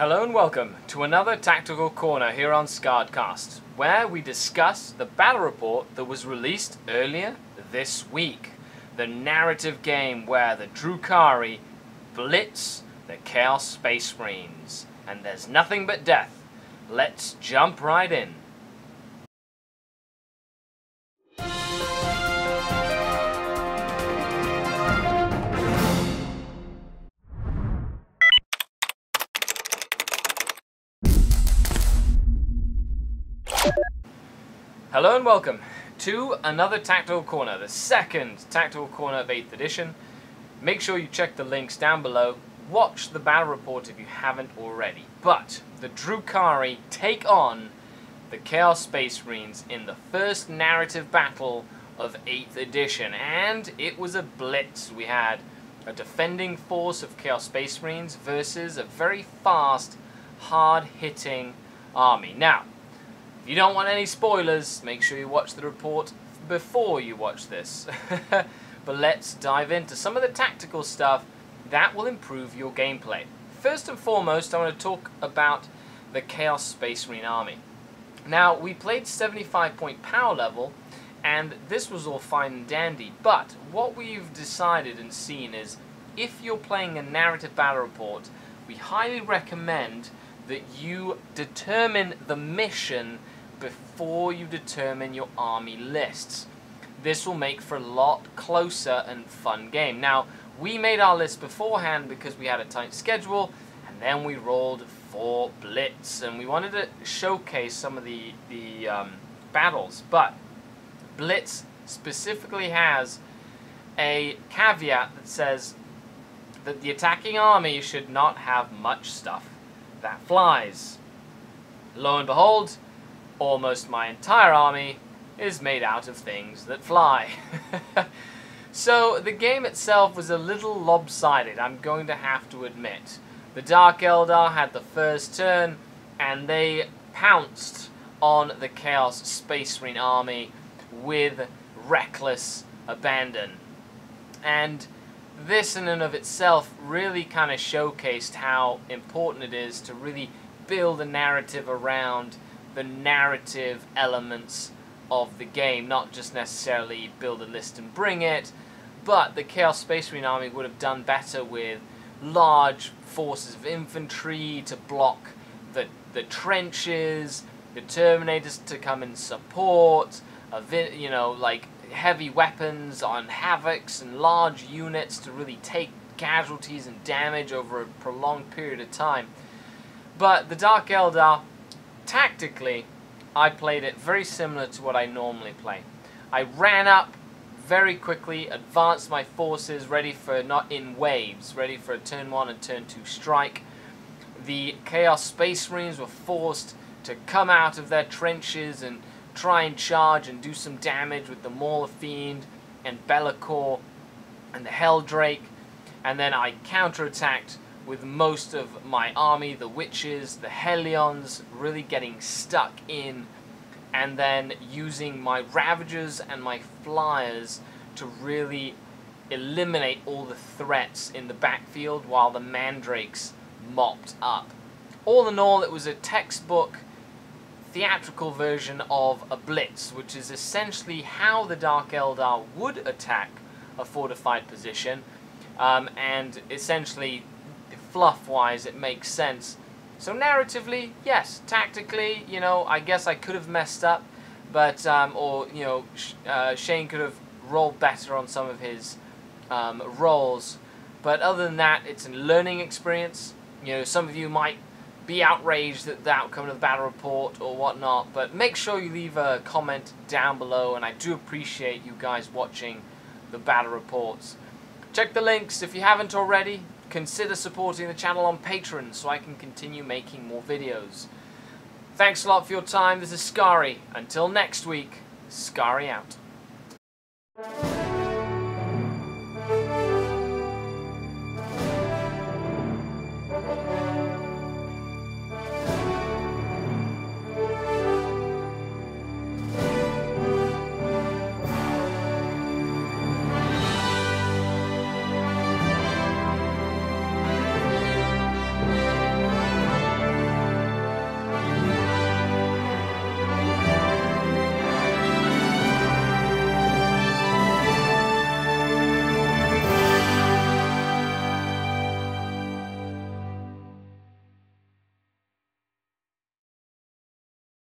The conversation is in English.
Hello and welcome to another Tactical Corner here on SkaredCast, where we discuss the battle report that was released earlier this week. The narrative game where the Drukhari blitz the Chaos Space Marines, and there's nothing but death. Let's jump right in. Hello and welcome to another Tactical Corner, the second Tactical Corner of 8th edition. Make sure you check the links down below. Watch the battle report if you haven't already. But the Drukhari take on the Chaos Space Marines in the first narrative battle of 8th edition, and it was a blitz. We had a defending force of Chaos Space Marines versus a very fast, hard-hitting army. Now, if you don't want any spoilers, make sure you watch the report before you watch this. But let's dive into some of the tactical stuff that will improve your gameplay. First and foremost, I want to talk about the Chaos Space Marine army. Now, we played 75-point power level, and this was all fine and dandy, but what we've decided and seen is, if you're playing a narrative battle report, we highly recommend that you determine the mission before you determine your army lists. This will make for a lot closer and fun game. Now, we made our list beforehand because we had a tight schedule, and then we rolled for Blitz, and we wanted to showcase some of the battles. But Blitz specifically has a caveat that says that the attacking army should not have much stuff that flies. Lo and behold, almost my entire army is made out of things that fly. So the game itself was a little lopsided, I'm going to have to admit. The Dark Eldar had the first turn, and they pounced on the Chaos Space Marine army with reckless abandon. And this in and of itself really kind of showcased how important it is to really build a narrative around the narrative elements of the game, not just necessarily build a list and bring it, but the Chaos Space Marine army would have done better with large forces of infantry to block the trenches, the Terminators to come in support, you know, like heavy weapons on Havocs and large units to really take casualties and damage over a prolonged period of time. But the Dark Eldar, tactically, I played it very similar to what I normally play. I ran up very quickly, advanced my forces, ready for, not in waves, ready for a turn 1 and turn 2 strike. The Chaos Space Marines were forced to come out of their trenches and try and charge and do some damage with the Mauler Fiend and Be'lakor and the Helldrake, and then I counterattacked with most of my army, the Witches, the Hellions, really getting stuck in, and then using my Ravagers and my Flyers to really eliminate all the threats in the backfield while the Mandrakes mopped up. All in all, it was a textbook theatrical version of a blitz, which is essentially how the Dark Eldar would attack a fortified position, and essentially fluff-wise it makes sense. So narratively, yes. Tactically, you know, I guess I could have messed up, but or you know, Shane could have rolled better on some of his rolls. But other than that, it's a learning experience. You know, some of you might be outraged at the outcome of the battle report or whatnot, but make sure you leave a comment down below, and I do appreciate you guys watching the battle reports. Check the links if you haven't already. Consider supporting the channel on Patreon so I can continue making more videos. Thanks a lot for your time. This is Skari. Until next week, Skari out.